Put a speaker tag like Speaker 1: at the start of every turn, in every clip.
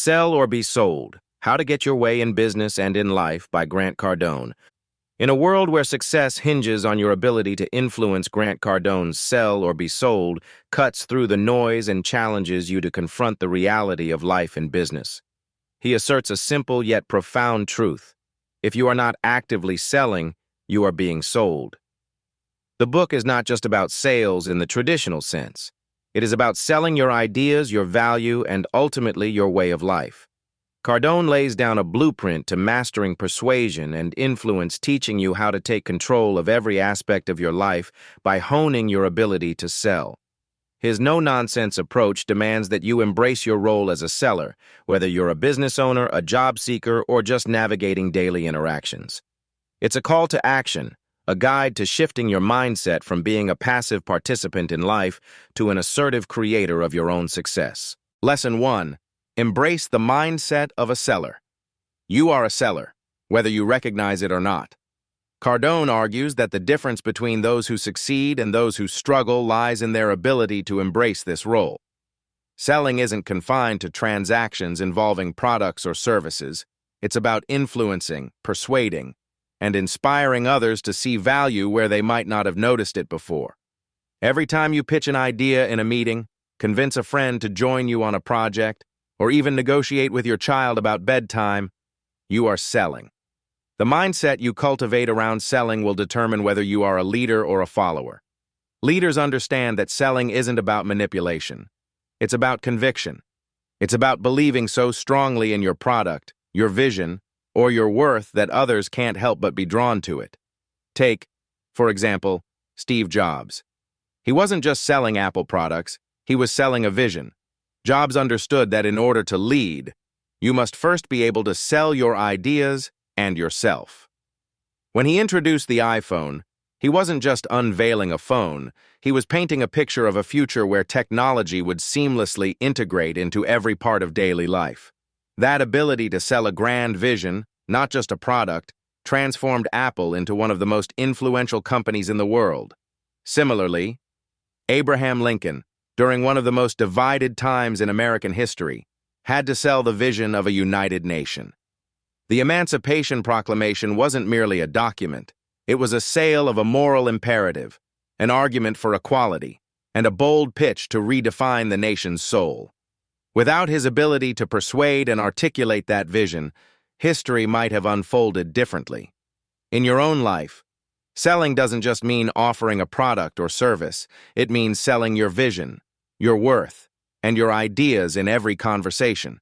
Speaker 1: Sell or Be Sold: How to Get Your Way in Business and in Life by Grant Cardone. In a world where success hinges on your ability to influence, Grant Cardone's Sell or Be Sold cuts through the noise and challenges you to confront the reality of life and business. He asserts a simple yet profound truth. If you are not actively selling, you are being sold. The book is not just about sales in the traditional sense. It is about selling your ideas, your value, and ultimately your way of life. Cardone lays down a blueprint to mastering persuasion and influence, teaching you how to take control of every aspect of your life by honing your ability to sell. His no-nonsense approach demands that you embrace your role as a seller, whether you're a business owner, a job seeker, or just navigating daily interactions. It's a call to action, a guide to shifting your mindset from being a passive participant in life to an assertive creator of your own success. Lesson 1. Embrace the mindset of a seller. You are a seller, whether you recognize it or not. Cardone argues that the difference between those who succeed and those who struggle lies in their ability to embrace this role. Selling isn't confined to transactions involving products or services. It's about influencing, persuading, and inspiring others to see value where they might not have noticed it before. Every time you pitch an idea in a meeting, convince a friend to join you on a project, or even negotiate with your child about bedtime, you are selling. The mindset you cultivate around selling will determine whether you are a leader or a follower. Leaders understand that selling isn't about manipulation. It's about conviction. It's about believing so strongly in your product, your vision, or your worth that others can't help but be drawn to it. Take, for example, Steve Jobs. He wasn't just selling Apple products, he was selling a vision. Jobs understood that in order to lead, you must first be able to sell your ideas and yourself. When he introduced the iPhone, he wasn't just unveiling a phone, he was painting a picture of a future where technology would seamlessly integrate into every part of daily life. That ability to sell a grand vision, not just a product, transformed Apple into one of the most influential companies in the world. Similarly, Abraham Lincoln, during one of the most divided times in American history, had to sell the vision of a united nation. The Emancipation Proclamation wasn't merely a document. It was a sale of a moral imperative, an argument for equality, and a bold pitch to redefine the nation's soul. Without his ability to persuade and articulate that vision, history might have unfolded differently. In your own life, selling doesn't just mean offering a product or service. It means selling your vision, your worth, and your ideas in every conversation.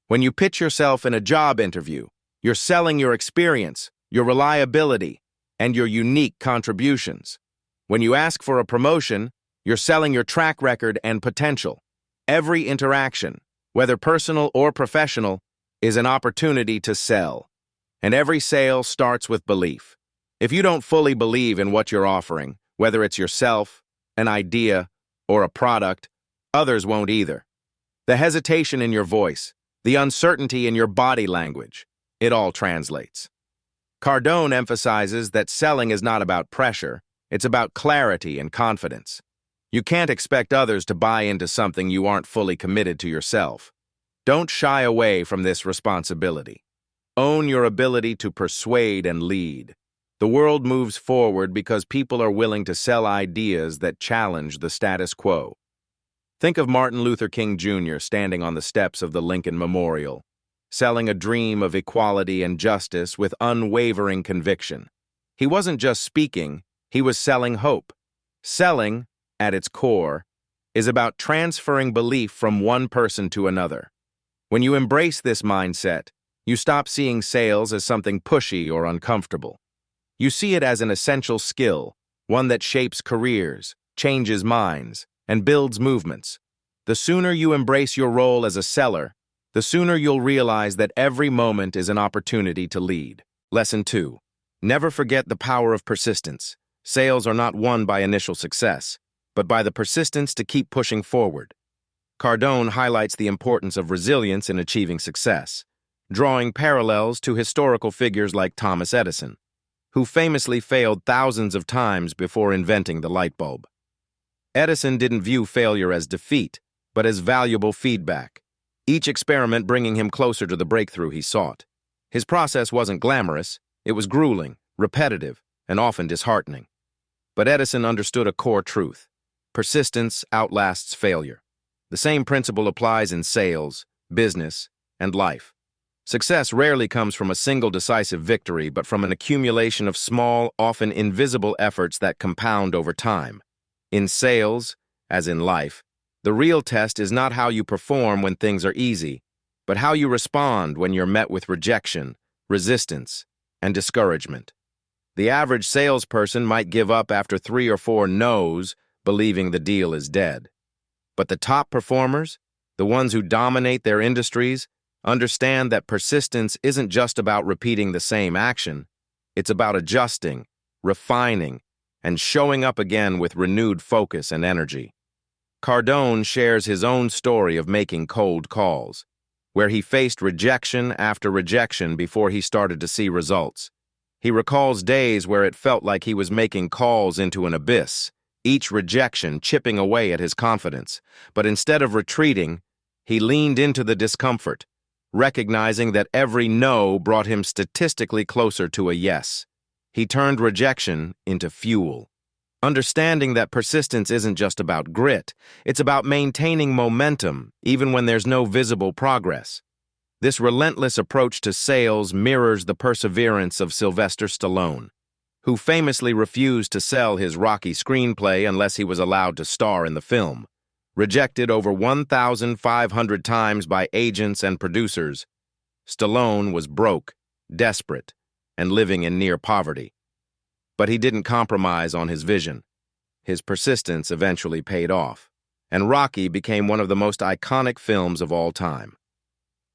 Speaker 1: When you pitch yourself in a job interview, you're selling your experience, your reliability, and your unique contributions. When you ask for a promotion, you're selling your track record and potential. Every interaction, whether personal or professional, is an opportunity to sell. And every sale starts with belief. If you don't fully believe in what you're offering, whether it's yourself, an idea, or a product, others won't either. The hesitation in your voice, the uncertainty in your body language, it all translates. Cardone emphasizes that selling is not about pressure, it's about clarity and confidence. You can't expect others to buy into something you aren't fully committed to yourself. Don't shy away from this responsibility. Own your ability to persuade and lead. The world moves forward because people are willing to sell ideas that challenge the status quo. Think of Martin Luther King Jr. standing on the steps of the Lincoln Memorial, selling a dream of equality and justice with unwavering conviction. He wasn't just speaking, he was selling hope. Selling, at its core, is about transferring belief from one person to another. When you embrace this mindset, you stop seeing sales as something pushy or uncomfortable. You see it as an essential skill, one that shapes careers, changes minds, and builds movements. The sooner you embrace your role as a seller, the sooner you'll realize that every moment is an opportunity to lead. Lesson 2. Never forget the power of persistence. Sales are not won by initial success, but by the persistence to keep pushing forward. Cardone highlights the importance of resilience in achieving success, drawing parallels to historical figures like Thomas Edison, who famously failed thousands of times before inventing the light bulb. Edison didn't view failure as defeat, but as valuable feedback. each experiment bringing him closer to the breakthrough he sought. His process wasn't glamorous, it was grueling, repetitive, and often disheartening. But Edison understood a core truth. Persistence outlasts failure. The same principle applies in sales, business, and life. Success rarely comes from a single decisive victory, but from an accumulation of small, often invisible efforts that compound over time. In sales, as in life, the real test is not how you perform when things are easy, but how you respond when you're met with rejection, resistance, and discouragement. The average salesperson might give up after 3 or 4 no's, believing the deal is dead. But the top performers, the ones who dominate their industries, understand that persistence isn't just about repeating the same action. It's about adjusting, refining, and showing up again with renewed focus and energy. Cardone shares his own story of making cold calls, where he faced rejection after rejection before he started to see results. He recalls days where it felt like he was making calls into an abyss, each rejection chipping away at his confidence. But instead of retreating, he leaned into the discomfort, recognizing that every no brought him statistically closer to a yes. He turned rejection into fuel. Understanding that persistence isn't just about grit, it's about maintaining momentum even when there's no visible progress. This relentless approach to sales mirrors the perseverance of Sylvester Stallone, who famously refused to sell his Rocky screenplay unless he was allowed to star in the film. Rejected over 1,500 times by agents and producers, Stallone was broke, desperate, and living in near poverty. But he didn't compromise on his vision. His persistence eventually paid off, and Rocky became one of the most iconic films of all time.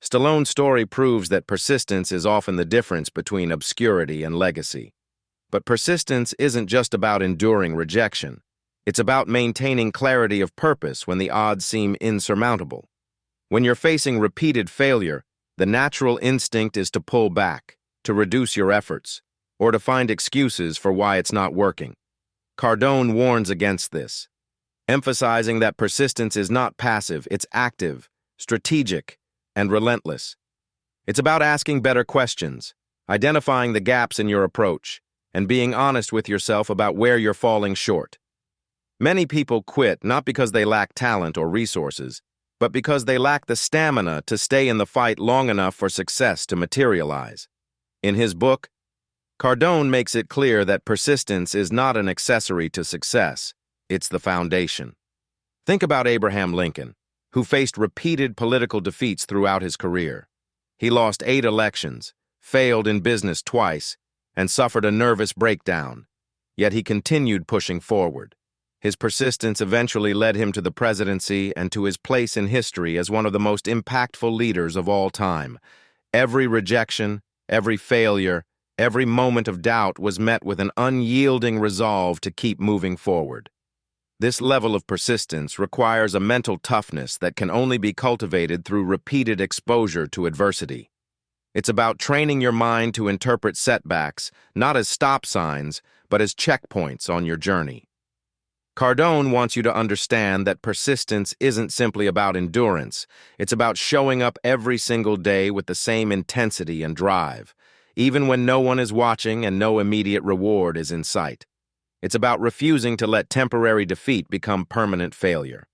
Speaker 1: Stallone's story proves that persistence is often the difference between obscurity and legacy. But persistence isn't just about enduring rejection. It's about maintaining clarity of purpose when the odds seem insurmountable. When you're facing repeated failure, the natural instinct is to pull back, to reduce your efforts, or to find excuses for why it's not working. Cardone warns against this, emphasizing that persistence is not passive, it's active, strategic, and relentless. It's about asking better questions, identifying the gaps in your approach, and being honest with yourself about where you're falling short. Many people quit not because they lack talent or resources, but because they lack the stamina to stay in the fight long enough for success to materialize. In his book, Cardone makes it clear that persistence is not an accessory to success, it's the foundation. Think about Abraham Lincoln, who faced repeated political defeats throughout his career. He lost 8 elections, failed in business twice, and suffered a nervous breakdown. Yet he continued pushing forward. His persistence eventually led him to the presidency and to his place in history as one of the most impactful leaders of all time. Every rejection, every failure, every moment of doubt was met with an unyielding resolve to keep moving forward. This level of persistence requires a mental toughness that can only be cultivated through repeated exposure to adversity. It's about training your mind to interpret setbacks not as stop signs, but as checkpoints on your journey. Cardone wants you to understand that persistence isn't simply about endurance. It's about showing up every single day with the same intensity and drive, even when no one is watching and no immediate reward is in sight. It's about refusing to let temporary defeat become permanent failure.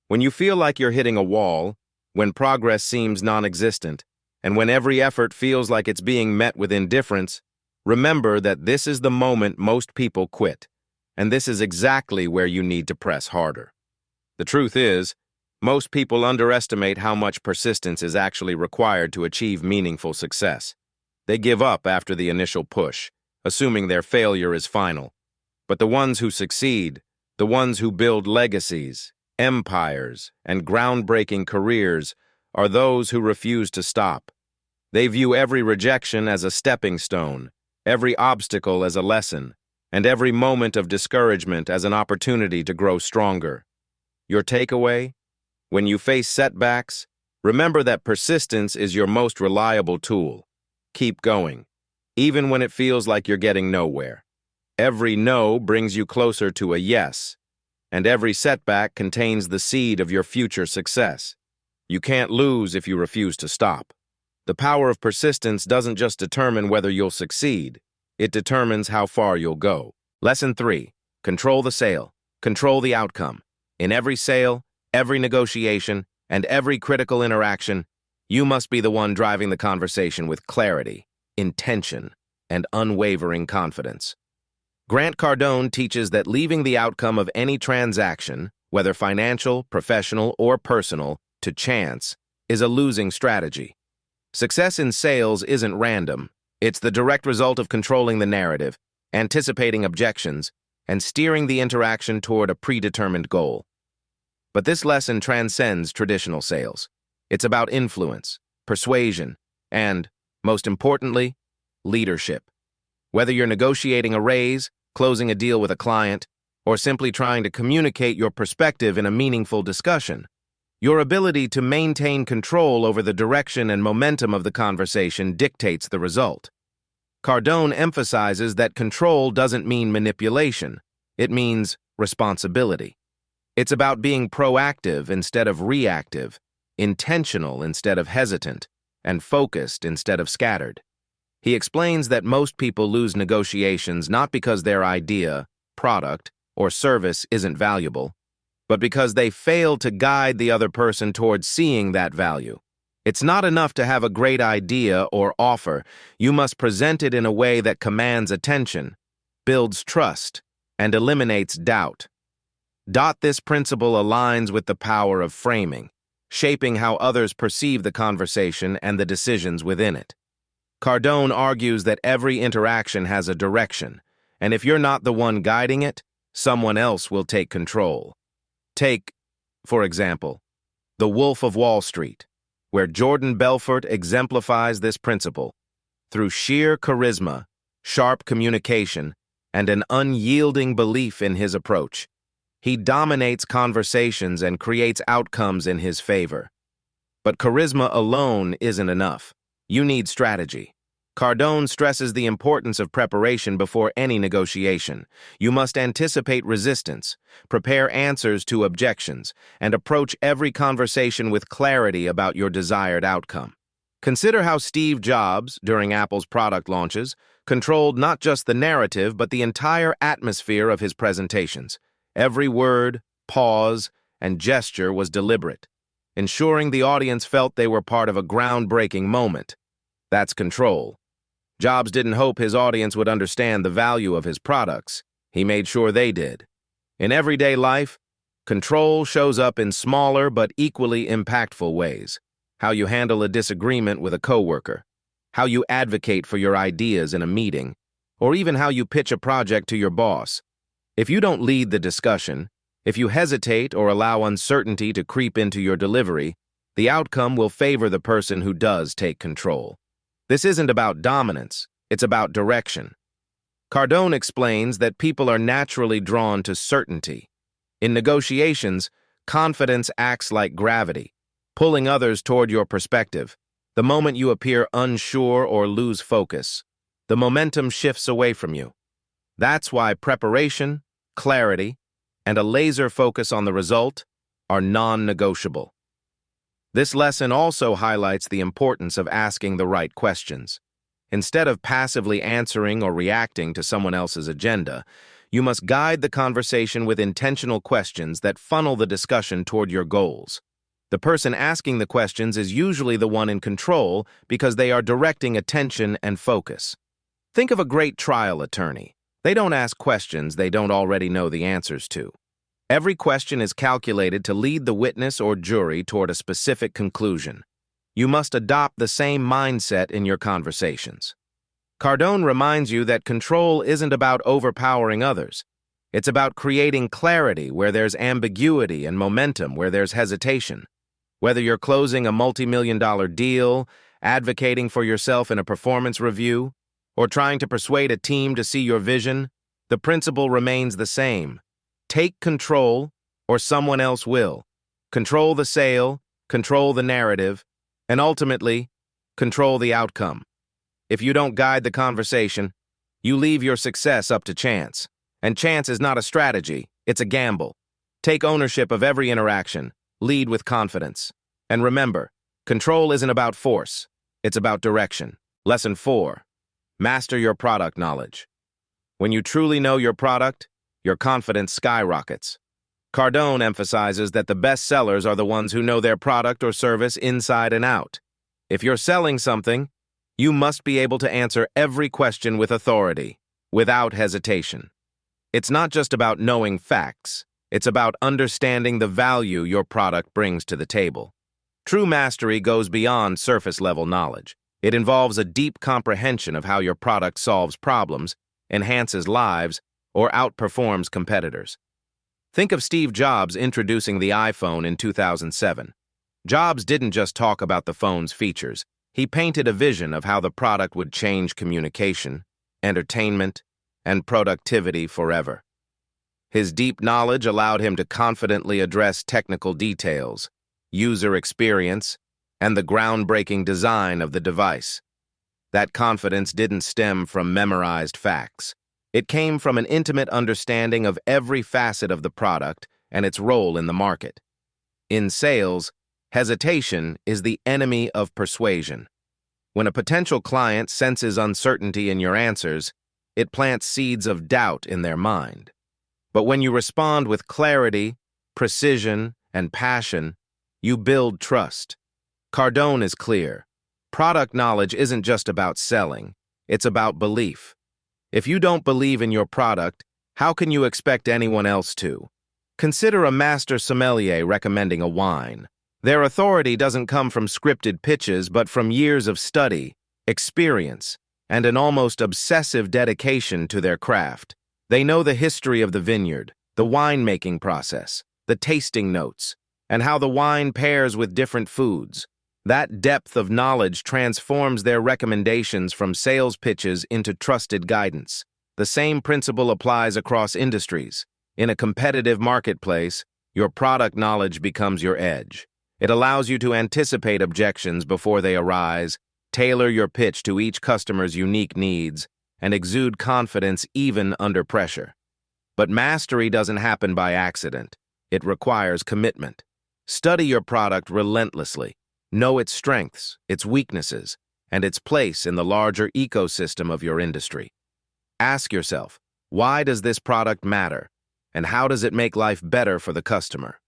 Speaker 1: When you feel like you're hitting a wall, when progress seems non-existent, and when every effort feels like it's being met with indifference, remember that this is the moment most people quit, and this is exactly where you need to press harder. The truth is, most people underestimate how much persistence is actually required to achieve meaningful success. They give up after the initial push, assuming their failure is final. But the ones who succeed, the ones who build legacies, empires, and groundbreaking careers are those who refuse to stop. They view every rejection as a stepping stone, every obstacle as a lesson, and every moment of discouragement as an opportunity to grow stronger. Your takeaway? When you face setbacks, remember that persistence is your most reliable tool. Keep going, even when it feels like you're getting nowhere. Every no brings you closer to a yes, and every setback contains the seed of your future success. You can't lose if you refuse to stop. The power of persistence doesn't just determine whether you'll succeed, it determines how far you'll go. Lesson 3. Control the sale. Control the outcome. In every sale, every negotiation, and every critical interaction, you must be the one driving the conversation with clarity, intention, and unwavering confidence. Grant Cardone teaches that leaving the outcome of any transaction, whether financial, professional, or personal, to chance is a losing strategy. Success in sales isn't random. It's the direct result of controlling the narrative, anticipating objections, and steering the interaction toward a predetermined goal. But this lesson transcends traditional sales. It's about influence, persuasion, and, most importantly, leadership. Whether you're negotiating a raise, closing a deal with a client, or simply trying to communicate your perspective in a meaningful discussion, your ability to maintain control over the direction and momentum of the conversation dictates the result. Cardone emphasizes that control doesn't mean manipulation, it means responsibility. It's about being proactive instead of reactive, intentional instead of hesitant, and focused instead of scattered. He explains that most people lose negotiations not because their idea, product, or service isn't valuable, but because they fail to guide the other person towards seeing that value. It's not enough to have a great idea or offer. You must present it in a way that commands attention, builds trust, and eliminates doubt. This principle aligns with the power of framing, shaping how others perceive the conversation and the decisions within it. Cardone argues that every interaction has a direction, and if you're not the one guiding it, someone else will take control. Take, for example, The Wolf of Wall Street, where Jordan Belfort exemplifies this principle. Through sheer charisma, sharp communication, and an unyielding belief in his approach, he dominates conversations and creates outcomes in his favor. But charisma alone isn't enough. You need strategy. Cardone stresses the importance of preparation before any negotiation. You must anticipate resistance, prepare answers to objections, and approach every conversation with clarity about your desired outcome. Consider how Steve Jobs, during Apple's product launches, controlled not just the narrative but the entire atmosphere of his presentations. Every word, pause, and gesture was deliberate, ensuring the audience felt they were part of a groundbreaking moment. That's control. Jobs didn't hope his audience would understand the value of his products. He made sure they did. In everyday life, control shows up in smaller but equally impactful ways. How you handle a disagreement with a coworker, how you advocate for your ideas in a meeting, or even how you pitch a project to your boss. If you don't lead the discussion, if you hesitate or allow uncertainty to creep into your delivery, the outcome will favor the person who does take control. This isn't about dominance, it's about direction. Cardone explains that people are naturally drawn to certainty. In negotiations, confidence acts like gravity, pulling others toward your perspective. The moment you appear unsure or lose focus, the momentum shifts away from you. That's why preparation, clarity, and a laser focus on the result are non-negotiable. This lesson also highlights the importance of asking the right questions. Instead of passively answering or reacting to someone else's agenda, you must guide the conversation with intentional questions that funnel the discussion toward your goals. The person asking the questions is usually the one in control because they are directing attention and focus. Think of a great trial attorney. They don't ask questions they don't already know the answers to. Every question is calculated to lead the witness or jury toward a specific conclusion. You must adopt the same mindset in your conversations. Cardone reminds you that control isn't about overpowering others. It's about creating clarity where there's ambiguity and momentum where there's hesitation. Whether you're closing a multi-million-dollar deal, advocating for yourself in a performance review, or trying to persuade a team to see your vision, the principle remains the same. Take control, or someone else will. Control the sale, control the narrative, and ultimately, control the outcome. If you don't guide the conversation, you leave your success up to chance. And chance is not a strategy, it's a gamble. Take ownership of every interaction. Lead with confidence. And remember, control isn't about force, it's about direction. Lesson 4. Master your product knowledge. When you truly know your product, your confidence skyrockets. Cardone emphasizes that the best sellers are the ones who know their product or service inside and out. If you're selling something, you must be able to answer every question with authority, without hesitation. It's not just about knowing facts, it's about understanding the value your product brings to the table. True mastery goes beyond surface-level knowledge. It involves a deep comprehension of how your product solves problems, enhances lives, or outperforms competitors. Think of Steve Jobs introducing the iPhone in 2007. Jobs didn't just talk about the phone's features. He painted a vision of how the product would change communication, entertainment, and productivity forever. His deep knowledge allowed him to confidently address technical details, user experience, and the groundbreaking design of the device. That confidence didn't stem from memorized facts. It came from an intimate understanding of every facet of the product and its role in the market. In sales, hesitation is the enemy of persuasion. When a potential client senses uncertainty in your answers, it plants seeds of doubt in their mind. But when you respond with clarity, precision, and passion, you build trust. Cardone is clear. Product knowledge isn't just about selling, it's about belief. If you don't believe in your product, how can you expect anyone else to? Consider a master sommelier recommending a wine. Their authority doesn't come from scripted pitches, but from years of study, experience, and an almost obsessive dedication to their craft. They know the history of the vineyard, the winemaking process, the tasting notes, and how the wine pairs with different foods. That depth of knowledge transforms their recommendations from sales pitches into trusted guidance. The same principle applies across industries. In a competitive marketplace, your product knowledge becomes your edge. It allows you to anticipate objections before they arise, tailor your pitch to each customer's unique needs, and exude confidence even under pressure. But mastery doesn't happen by accident. It requires commitment. Study your product relentlessly. Know its strengths, its weaknesses, and its place in the larger ecosystem of your industry. Ask yourself, why does this product matter, and how does it make life better for the customer?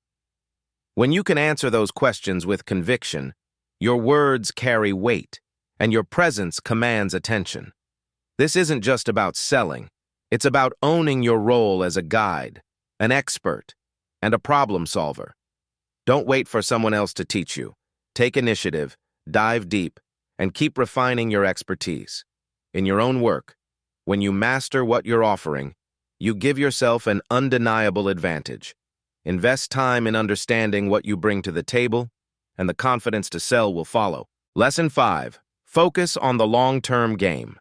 Speaker 1: When you can answer those questions with conviction, your words carry weight, and your presence commands attention. This isn't just about selling. It's about owning your role as a guide, an expert, and a problem solver. Don't wait for someone else to teach you. Take initiative, dive deep, and keep refining your expertise. In your own work, when you master what you're offering, you give yourself an undeniable advantage. Invest time in understanding what you bring to the table, and the confidence to sell will follow. Lesson 5. Focus on the long-term game.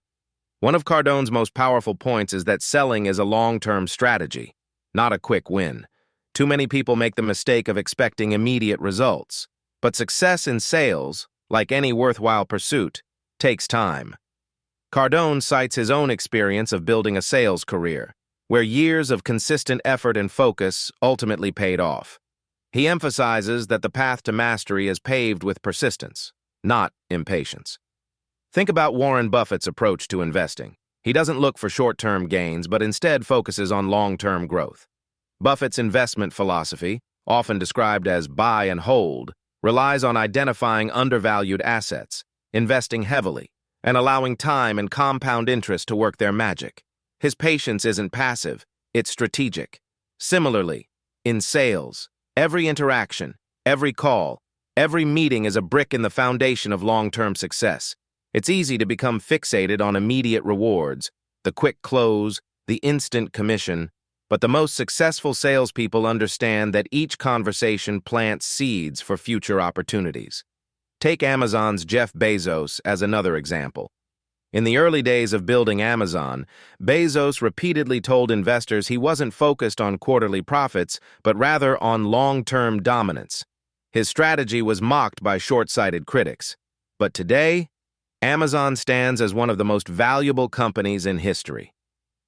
Speaker 1: One of Cardone's most powerful points is that selling is a long-term strategy, not a quick win. Too many people make the mistake of expecting immediate results. But success in sales, like any worthwhile pursuit, takes time. Cardone cites his own experience of building a sales career, where years of consistent effort and focus ultimately paid off. He emphasizes that the path to mastery is paved with persistence, not impatience. Think about Warren Buffett's approach to investing. He doesn't look for short-term gains, but instead focuses on long-term growth. Buffett's investment philosophy, often described as buy and hold, relies on identifying undervalued assets, investing heavily, and allowing time and compound interest to work their magic. His patience isn't passive, it's strategic. Similarly, in sales, every interaction, every call, every meeting is a brick in the foundation of long-term success. It's easy to become fixated on immediate rewards, the quick close, the instant commission, but the most successful salespeople understand that each conversation plants seeds for future opportunities. Take Amazon's Jeff Bezos as another example. In the early days of building Amazon, Bezos repeatedly told investors he wasn't focused on quarterly profits, but rather on long-term dominance. His strategy was mocked by short-sighted critics. But today, Amazon stands as one of the most valuable companies in history.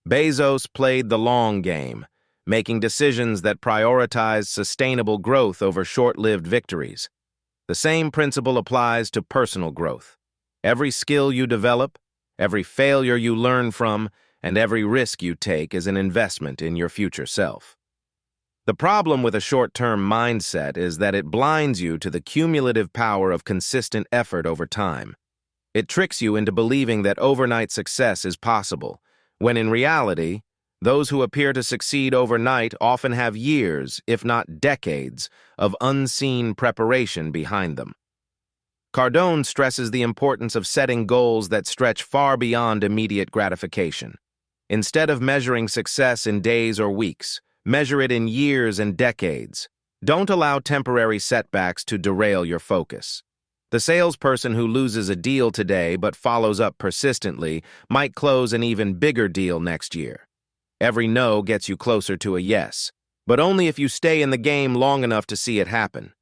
Speaker 1: Bezos played the long game, making decisions that prioritized sustainable growth over short-lived victories. The same principle applies to personal growth. Every skill you develop, every failure you learn from, and every risk you take is an investment in your future self. The problem with a short-term mindset is that it blinds you to the cumulative power of consistent effort over time. It tricks you into believing that overnight success is possible, when in reality, those who appear to succeed overnight often have years, if not decades, of unseen preparation behind them. Cardone stresses the importance of setting goals that stretch far beyond immediate gratification. Instead of measuring success in days or weeks, measure it in years and decades. Don't allow temporary setbacks to derail your focus. The salesperson who loses a deal today but follows up persistently might close an even bigger deal next year. Every no gets you closer to a yes, but only if you stay in the game long enough to see it happen.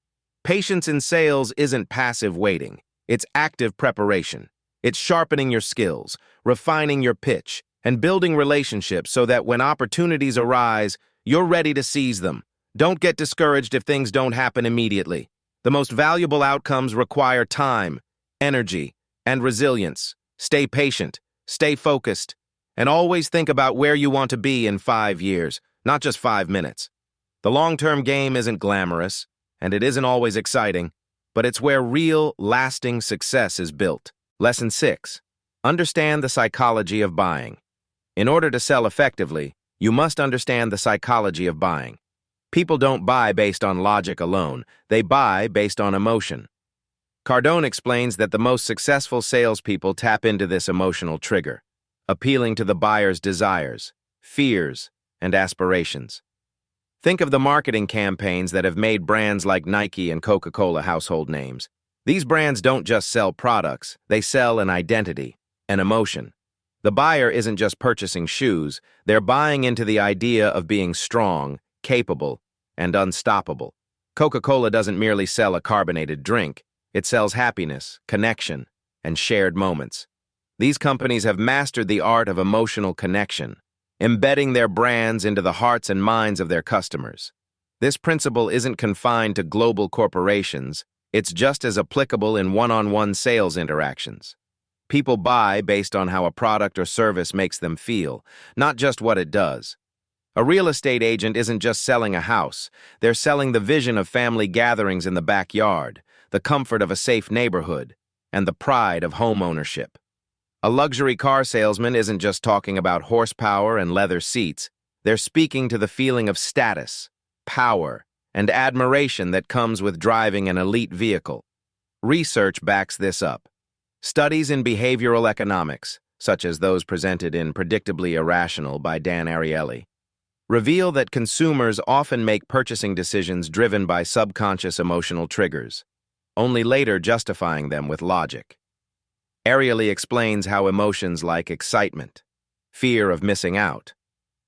Speaker 1: Patience in sales isn't passive waiting. It's active preparation. It's sharpening your skills, refining your pitch, and building relationships so that when opportunities arise, you're ready to seize them. Don't get discouraged if things don't happen immediately. The most valuable outcomes require time, energy, and resilience. Stay patient, stay focused, and always think about where you want to be in 5 years, not just 5 minutes. The long-term game isn't glamorous, and it isn't always exciting, but it's where real, lasting success is built. Lesson 6. Understand the psychology of buying. In order to sell effectively, you must understand the psychology of buying. People don't buy based on logic alone. They buy based on emotion. Cardone explains that the most successful salespeople tap into this emotional trigger, appealing to the buyer's desires, fears, and aspirations. Think of the marketing campaigns that have made brands like Nike and Coca-Cola household names. These brands don't just sell products, they sell an identity, an emotion. The buyer isn't just purchasing shoes, they're buying into the idea of being strong, capable, and unstoppable. Coca-Cola doesn't merely sell a carbonated drink, it sells happiness, connection, and shared moments. These companies have mastered the art of emotional connection, embedding their brands into the hearts and minds of their customers. This principle isn't confined to global corporations, it's just as applicable in one-on-one sales interactions. People buy based on how a product or service makes them feel, not just what it does. A real estate agent isn't just selling a house, they're selling the vision of family gatherings in the backyard, the comfort of a safe neighborhood, and the pride of home ownership. A luxury car salesman isn't just talking about horsepower and leather seats, they're speaking to the feeling of status, power, and admiration that comes with driving an elite vehicle. Research backs this up. Studies in behavioral economics, such as those presented in Predictably Irrational by Dan Ariely, reveal that consumers often make purchasing decisions driven by subconscious emotional triggers, only later justifying them with logic. Ariely explains how emotions like excitement, fear of missing out,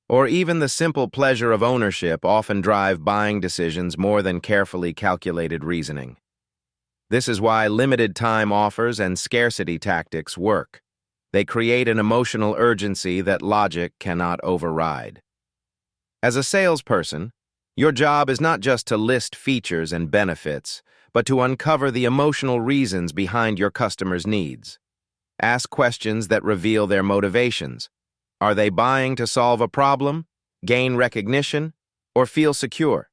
Speaker 1: or even the simple pleasure of ownership often drive buying decisions more than carefully calculated reasoning. This is why limited time offers and scarcity tactics work. They create an emotional urgency that logic cannot override. As a salesperson, your job is not just to list features and benefits, but to uncover the emotional reasons behind your customers' needs. Ask questions that reveal their motivations. Are they buying to solve a problem, gain recognition, or feel secure?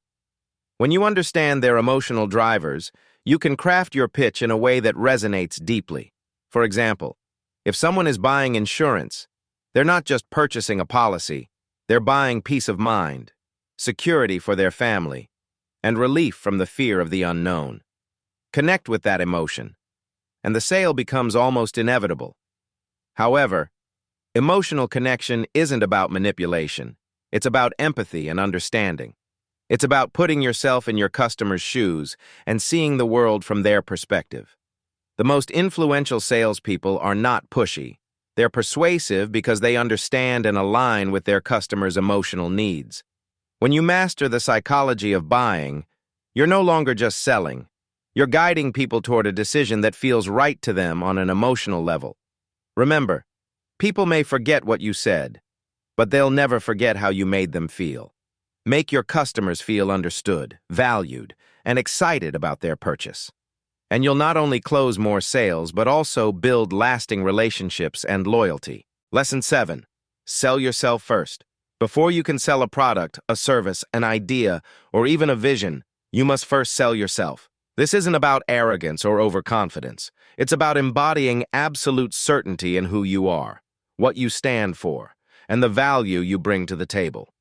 Speaker 1: When you understand their emotional drivers, you can craft your pitch in a way that resonates deeply. For example, if someone is buying insurance, they're not just purchasing a policy, they're buying peace of mind, security for their family, and relief from the fear of the unknown. Connect with that emotion, and the sale becomes almost inevitable. However, emotional connection isn't about manipulation. It's about empathy and understanding. It's about putting yourself in your customer's shoes and seeing the world from their perspective. The most influential salespeople are not pushy. They're persuasive because they understand and align with their customers' emotional needs. When you master the psychology of buying, you're no longer just selling. You're guiding people toward a decision that feels right to them on an emotional level. Remember, people may forget what you said, but they'll never forget how you made them feel. Make your customers feel understood, valued, and excited about their purchase. And you'll not only close more sales, but also build lasting relationships and loyalty. Lesson 7. Sell yourself first. Before you can sell a product, a service, an idea, or even a vision, you must first sell yourself. This isn't about arrogance or overconfidence. It's about embodying absolute certainty in who you are, what you stand for, and the value you bring to the table.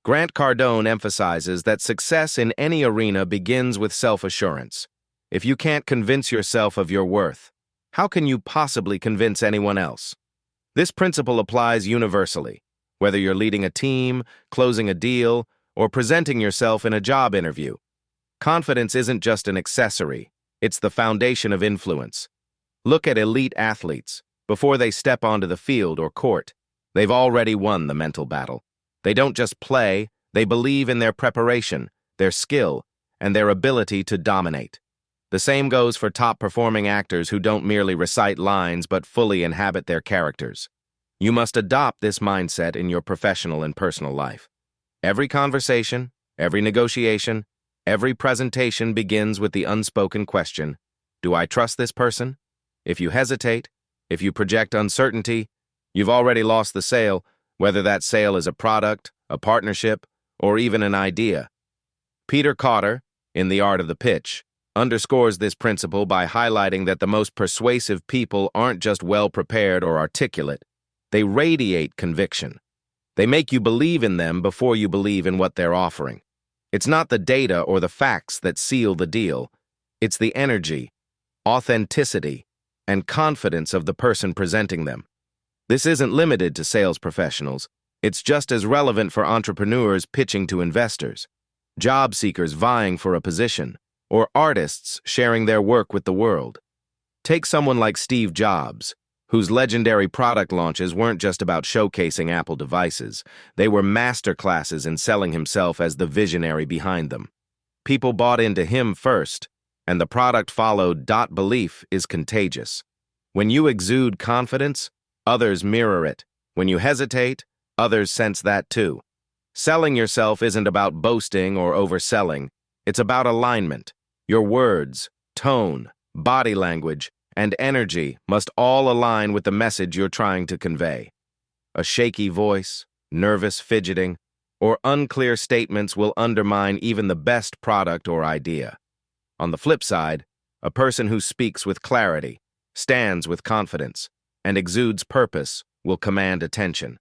Speaker 1: Grant Cardone emphasizes that success in any arena begins with self-assurance. If you can't convince yourself of your worth, how can you possibly convince anyone else? This principle applies universally, whether you're leading a team, closing a deal, or presenting yourself in a job interview. Confidence isn't just an accessory, it's the foundation of influence. Look at elite athletes. Before they step onto the field or court, they've already won the mental battle. They don't just play, they believe in their preparation, their skill, and their ability to dominate. The same goes for top-performing actors who don't merely recite lines but fully inhabit their characters. You must adopt this mindset in your professional and personal life. Every conversation, every negotiation, every presentation begins with the unspoken question, do I trust this person? If you hesitate, if you project uncertainty, you've already lost the sale, whether that sale is a product, a partnership, or even an idea. Peter Cotter, in The Art of the Pitch, underscores this principle by highlighting that the most persuasive people aren't just well-prepared or articulate, they radiate conviction. They make you believe in them before you believe in what they're offering. It's not the data or the facts that seal the deal. It's the energy, authenticity, and confidence of the person presenting them. This isn't limited to sales professionals. It's just as relevant for entrepreneurs pitching to investors, job seekers vying for a position, or artists sharing their work with the world. Take someone like Steve Jobs, whose legendary product launches weren't just about showcasing Apple devices. They were masterclasses in selling himself as the visionary behind them. People bought into him first, and the product followed. Belief is contagious. When you exude confidence, others mirror it. When you hesitate, others sense that too. Selling yourself isn't about boasting or overselling. It's about alignment. Your words, tone, body language, and energy must all align with the message you're trying to convey. A shaky voice, nervous fidgeting, or unclear statements will undermine even the best product or idea. On the flip side, a person who speaks with clarity, stands with confidence, and exudes purpose will command attention.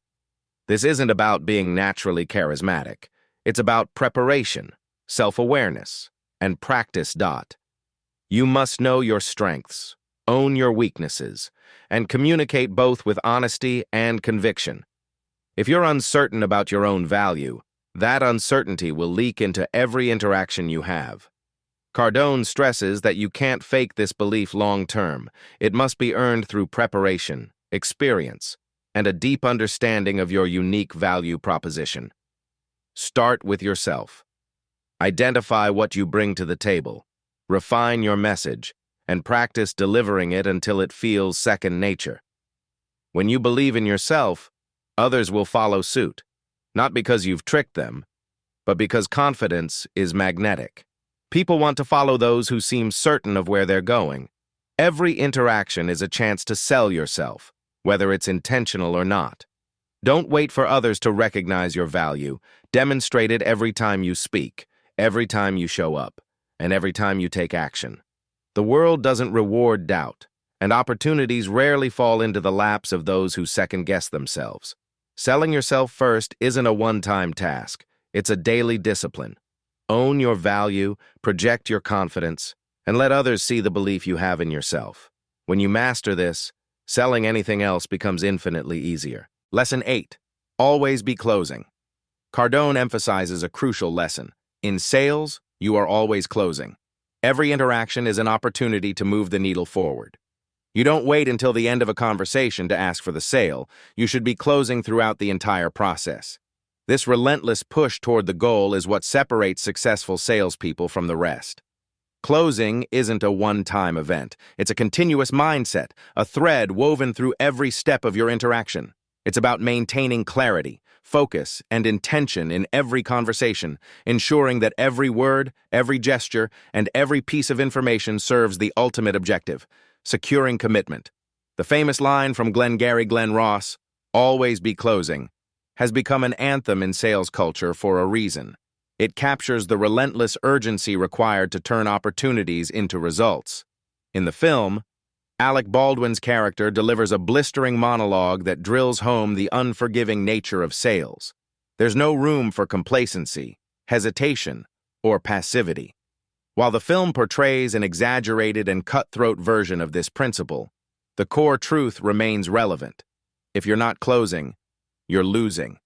Speaker 1: This isn't about being naturally charismatic. It's about preparation, self-awareness, and practice. You must know your strengths, own your weaknesses, and communicate both with honesty and conviction. If you're uncertain about your own value, that uncertainty will leak into every interaction you have. Cardone stresses that you can't fake this belief long-term. It must be earned through preparation, experience, and a deep understanding of your unique value proposition. Start with yourself. Identify what you bring to the table, refine your message, and practice delivering it until it feels second nature. When you believe in yourself, others will follow suit, not because you've tricked them, but because confidence is magnetic. People want to follow those who seem certain of where they're going. Every interaction is a chance to sell yourself, whether it's intentional or not. Don't wait for others to recognize your value. Demonstrate it every time you speak, every time you show up, and every time you take action. The world doesn't reward doubt, and opportunities rarely fall into the laps of those who second-guess themselves. Selling yourself first isn't a one-time task. It's a daily discipline. Own your value, project your confidence, and let others see the belief you have in yourself. When you master this, selling anything else becomes infinitely easier. Lesson 8. Always be closing. Cardone emphasizes a crucial lesson. In sales, you are always closing. Every interaction is an opportunity to move the needle forward. You don't wait until the end of a conversation to ask for the sale. You should be closing throughout the entire process. This relentless push toward the goal is what separates successful salespeople from the rest. Closing isn't a one-time event. It's a continuous mindset, a thread woven through every step of your interaction. It's about maintaining clarity, focus, and intention in every conversation, ensuring that every word, every gesture, and every piece of information serves the ultimate objective, securing commitment. The famous line from Glengarry Glen Ross, "Always be closing," has become an anthem in sales culture for a reason. It captures the relentless urgency required to turn opportunities into results. In the film, Alec Baldwin's character delivers a blistering monologue that drills home the unforgiving nature of sales. There's no room for complacency, hesitation, or passivity. While the film portrays an exaggerated and cutthroat version of this principle, the core truth remains relevant. If you're not closing, you're losing.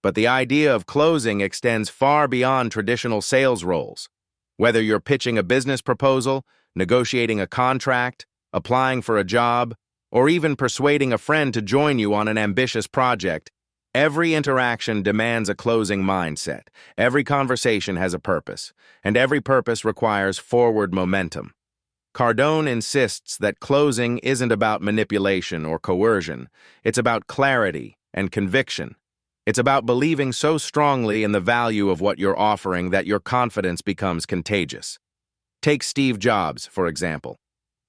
Speaker 1: But the idea of closing extends far beyond traditional sales roles. Whether you're pitching a business proposal, negotiating a contract, applying for a job, or even persuading a friend to join you on an ambitious project, every interaction demands a closing mindset. Every conversation has a purpose, and every purpose requires forward momentum. Cardone insists that closing isn't about manipulation or coercion. It's about clarity and conviction. It's about believing so strongly in the value of what you're offering that your confidence becomes contagious. Take Steve Jobs, for example.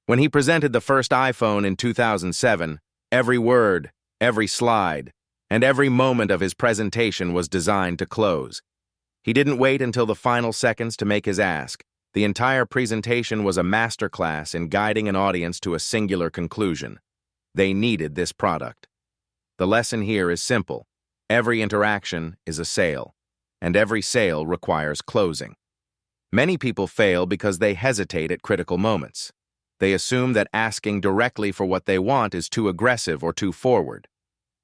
Speaker 1: When he presented the first iPhone in 2007, every word, every slide, and every moment of his presentation was designed to close. He didn't wait until the final seconds to make his ask. The entire presentation was a masterclass in guiding an audience to a singular conclusion. They needed this product. The lesson here is simple. Every interaction is a sale, and every sale requires closing. Many people fail because they hesitate at critical moments. They assume that asking directly for what they want is too aggressive or too forward.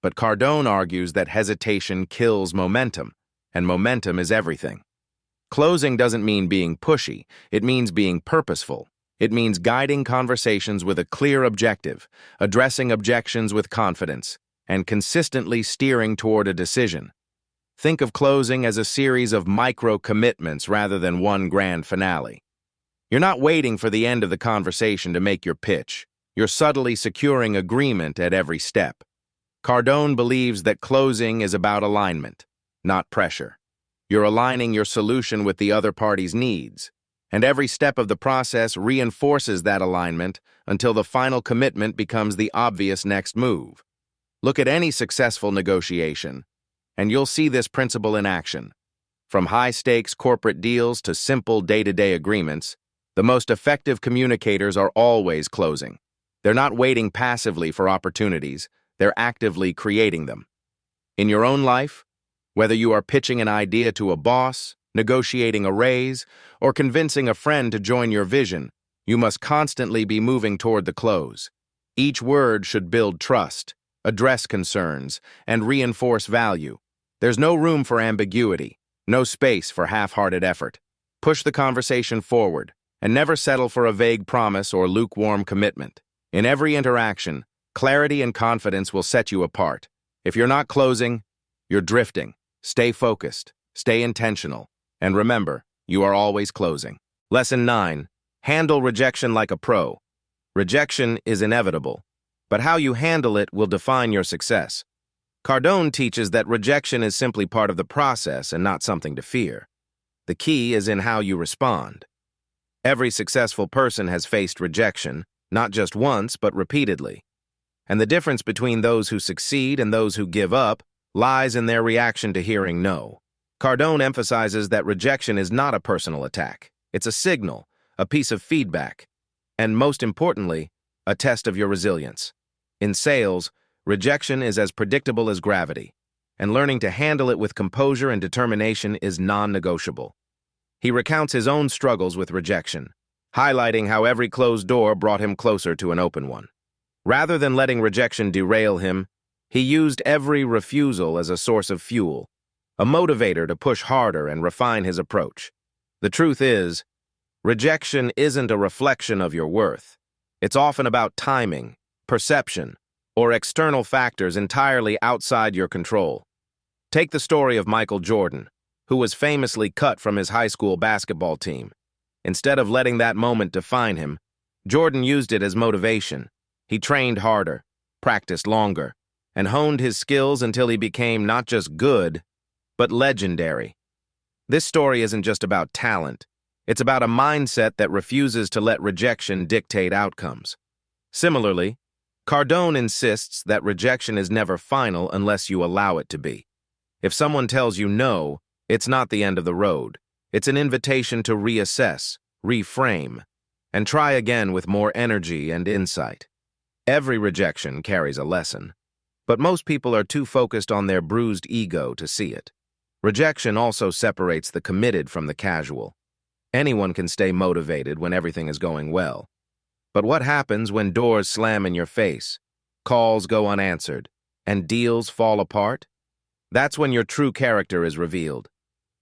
Speaker 1: But Cardone argues that hesitation kills momentum, and momentum is everything. Closing doesn't mean being pushy, it means being purposeful. It means guiding conversations with a clear objective, addressing objections with confidence, and consistently steering toward a decision. Think of closing as a series of micro-commitments rather than one grand finale. You're not waiting for the end of the conversation to make your pitch. You're subtly securing agreement at every step. Cardone believes that closing is about alignment, not pressure. You're aligning your solution with the other party's needs, and every step of the process reinforces that alignment until the final commitment becomes the obvious next move. Look at any successful negotiation, and you'll see this principle in action. From high-stakes corporate deals to simple day-to-day agreements, the most effective communicators are always closing. They're not waiting passively for opportunities, they're actively creating them. In your own life, whether you are pitching an idea to a boss, negotiating a raise, or convincing a friend to join your vision, you must constantly be moving toward the close. Each word should build trust, address concerns, and reinforce value. There's no room for ambiguity, no space for half-hearted effort. Push the conversation forward, and never settle for a vague promise or lukewarm commitment. In every interaction, clarity and confidence will set you apart. If you're not closing, you're drifting. Stay focused, stay intentional, and remember, you are always closing. Lesson 9. Handle rejection like a pro. Rejection is inevitable, but how you handle it will define your success. Cardone teaches that rejection is simply part of the process and not something to fear. The key is in how you respond. Every successful person has faced rejection, not just once, but repeatedly. And the difference between those who succeed and those who give up lies in their reaction to hearing no. Cardone emphasizes that rejection is not a personal attack. It's a signal, a piece of feedback, and most importantly, a test of your resilience. In sales, rejection is as predictable as gravity, and learning to handle it with composure and determination is non-negotiable. He recounts his own struggles with rejection, highlighting how every closed door brought him closer to an open one. Rather than letting rejection derail him, he used every refusal as a source of fuel, a motivator to push harder and refine his approach. The truth is, rejection isn't a reflection of your worth. It's often about timing, perception, or external factors entirely outside your control. Take the story of Michael Jordan, who was famously cut from his high school basketball team. Instead of letting that moment define him, Jordan used it as motivation. He trained harder, practiced longer, and honed his skills until he became not just good, but legendary. This story isn't just about talent. It's about a mindset that refuses to let rejection dictate outcomes. Similarly, Cardone insists that rejection is never final unless you allow it to be. If someone tells you no, it's not the end of the road. It's an invitation to reassess, reframe, and try again with more energy and insight. Every rejection carries a lesson, but most people are too focused on their bruised ego to see it. Rejection also separates the committed from the casual. Anyone can stay motivated when everything is going well. But what happens when doors slam in your face, calls go unanswered, and deals fall apart? That's when your true character is revealed.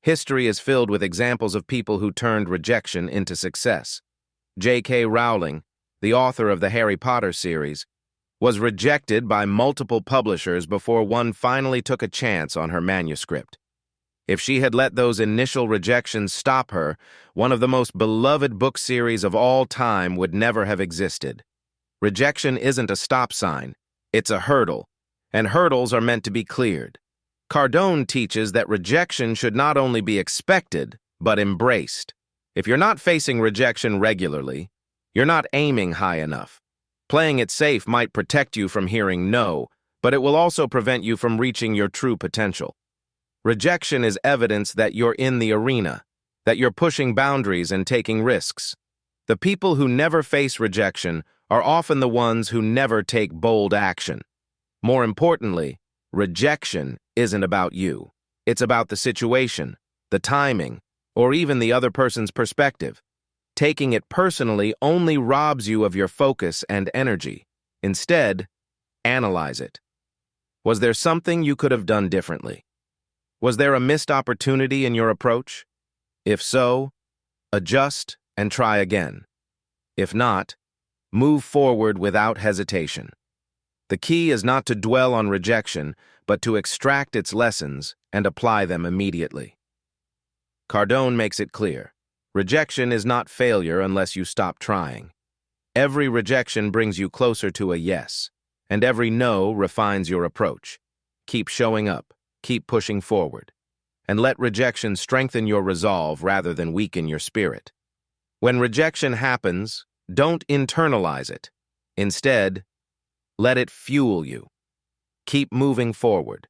Speaker 1: History is filled with examples of people who turned rejection into success. J.K. Rowling, the author of the Harry Potter series, was rejected by multiple publishers before one finally took a chance on her manuscript. If she had let those initial rejections stop her, one of the most beloved book series of all time would never have existed. Rejection isn't a stop sign, it's a hurdle, and hurdles are meant to be cleared. Cardone teaches that rejection should not only be expected, but embraced. If you're not facing rejection regularly, you're not aiming high enough. Playing it safe might protect you from hearing no, but it will also prevent you from reaching your true potential. Rejection is evidence that you're in the arena, that you're pushing boundaries and taking risks. The people who never face rejection are often the ones who never take bold action. More importantly, rejection isn't about you. It's about the situation, the timing, or even the other person's perspective. Taking it personally only robs you of your focus and energy. Instead, analyze it. Was there something you could have done differently? Was there a missed opportunity in your approach? If so, adjust and try again. If not, move forward without hesitation. The key is not to dwell on rejection, but to extract its lessons and apply them immediately. Cardone makes it clear. Rejection is not failure unless you stop trying. Every rejection brings you closer to a yes, and every no refines your approach. Keep showing up, keep pushing forward, and let rejection strengthen your resolve rather than weaken your spirit. When rejection happens, don't internalize it. Instead, let it fuel you. Keep moving forward,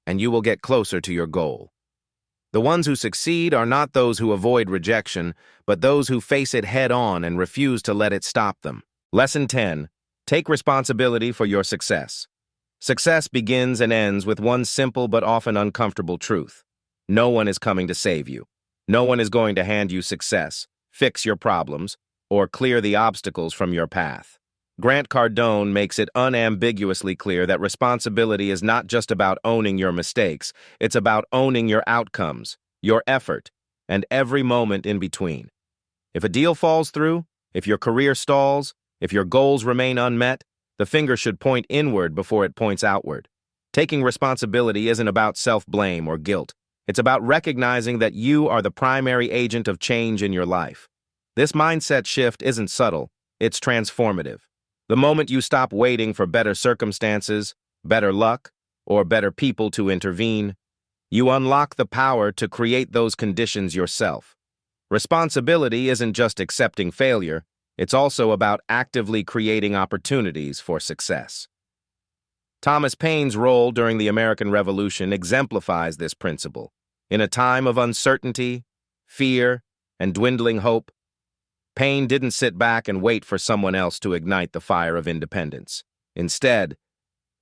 Speaker 1: and you will get closer to your goal. The ones who succeed are not those who avoid rejection, but those who face it head-on and refuse to let it stop them. Lesson 10. Take responsibility for your success. Success begins and ends with one simple but often uncomfortable truth. No one is coming to save you. No one is going to hand you success, fix your problems, or clear the obstacles from your path. Grant Cardone makes it unambiguously clear that responsibility is not just about owning your mistakes, it's about owning your outcomes, your effort, and every moment in between. If a deal falls through, if your career stalls, if your goals remain unmet, the finger should point inward before it points outward. Taking responsibility isn't about self-blame or guilt. It's about recognizing that you are the primary agent of change in your life. This mindset shift isn't subtle, it's transformative. The moment you stop waiting for better circumstances, better luck, or better people to intervene, you unlock the power to create those conditions yourself. Responsibility isn't just accepting failure, it's also about actively creating opportunities for success. Thomas Paine's role during the American Revolution exemplifies this principle. In a time of uncertainty, fear, and dwindling hope, Paine didn't sit back and wait for someone else to ignite the fire of independence. Instead,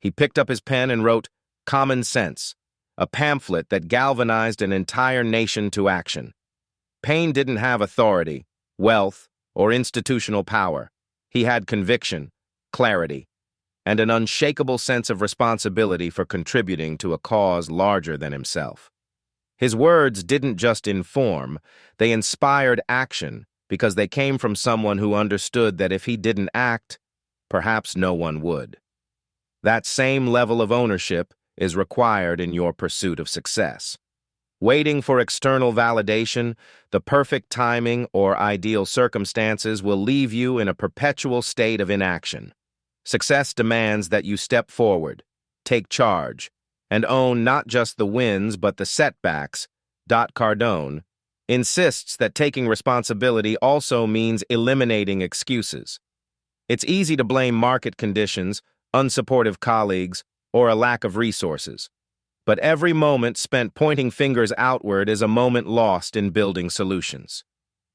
Speaker 1: he picked up his pen and wrote Common Sense, a pamphlet that galvanized an entire nation to action. Paine didn't have authority, wealth, or institutional power. He had conviction, clarity, and an unshakable sense of responsibility for contributing to a cause larger than himself. His words didn't just inform, they inspired action because they came from someone who understood that if he didn't act, perhaps no one would. That same level of ownership is required in your pursuit of success. Waiting for external validation, the perfect timing, or ideal circumstances will leave you in a perpetual state of inaction. Success demands that you step forward, take charge, and own not just the wins but the setbacks. Cardone insists that taking responsibility also means eliminating excuses. It's easy to blame market conditions, unsupportive colleagues, or a lack of resources. But every moment spent pointing fingers outward is a moment lost in building solutions.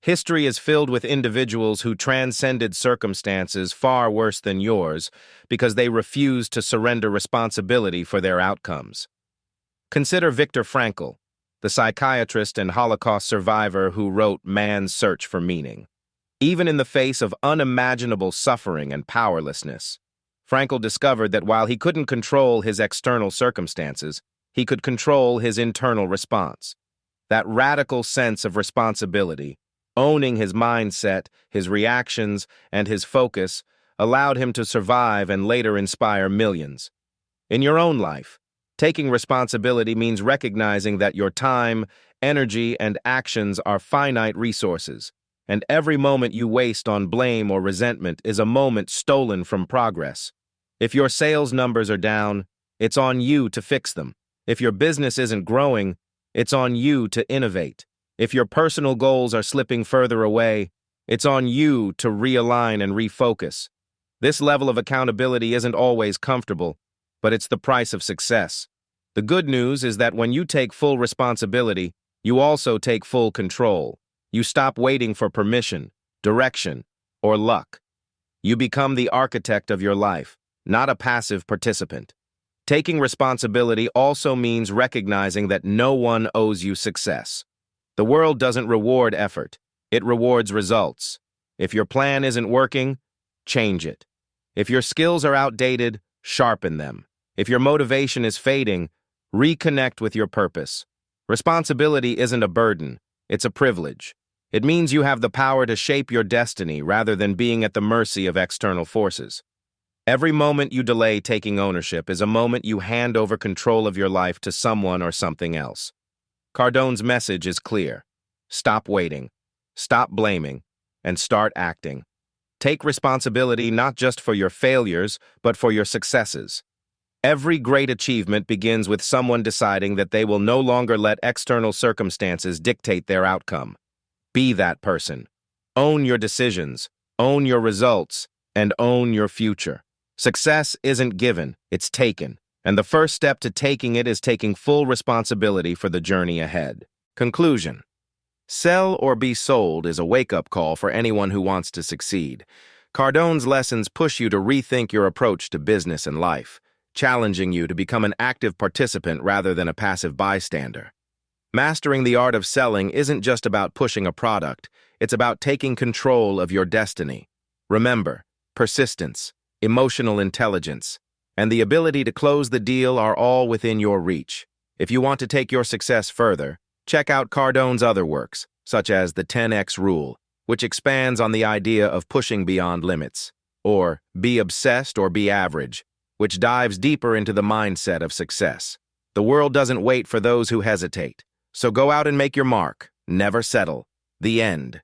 Speaker 1: History is filled with individuals who transcended circumstances far worse than yours because they refused to surrender responsibility for their outcomes. Consider Viktor Frankl, the psychiatrist and Holocaust survivor who wrote Man's Search for Meaning. Even in the face of unimaginable suffering and powerlessness, Frankl discovered that while he couldn't control his external circumstances, he could control his internal response. That radical sense of responsibility, owning his mindset, his reactions, and his focus, allowed him to survive and later inspire millions. In your own life, taking responsibility means recognizing that your time, energy, and actions are finite resources, and every moment you waste on blame or resentment is a moment stolen from progress. If your sales numbers are down, it's on you to fix them. If your business isn't growing, it's on you to innovate. If your personal goals are slipping further away, it's on you to realign and refocus. This level of accountability isn't always comfortable, but it's the price of success. The good news is that when you take full responsibility, you also take full control. You stop waiting for permission, direction, or luck. You become the architect of your life, not a passive participant. Taking responsibility also means recognizing that no one owes you success. The world doesn't reward effort, it rewards results. If your plan isn't working, change it. If your skills are outdated, sharpen them. If your motivation is fading, reconnect with your purpose. Responsibility isn't a burden, it's a privilege. It means you have the power to shape your destiny rather than being at the mercy of external forces. Every moment you delay taking ownership is a moment you hand over control of your life to someone or something else. Cardone's message is clear. Stop waiting, stop blaming, and start acting. Take responsibility not just for your failures, but for your successes. Every great achievement begins with someone deciding that they will no longer let external circumstances dictate their outcome. Be that person. Own your decisions, own your results, and own your future. Success isn't given, it's taken. And the first step to taking it is taking full responsibility for the journey ahead. Conclusion. Sell or be sold is a wake-up call for anyone who wants to succeed. Cardone's lessons push you to rethink your approach to business and life, challenging you to become an active participant rather than a passive bystander. Mastering the art of selling isn't just about pushing a product, it's about taking control of your destiny. Remember, persistence, emotional intelligence, and the ability to close the deal are all within your reach. If you want to take your success further, check out Cardone's other works, such as the 10X Rule, which expands on the idea of pushing beyond limits, or Be Obsessed or Be Average, which dives deeper into the mindset of success. The world doesn't wait for those who hesitate, so go out and make your mark. Never settle. The end.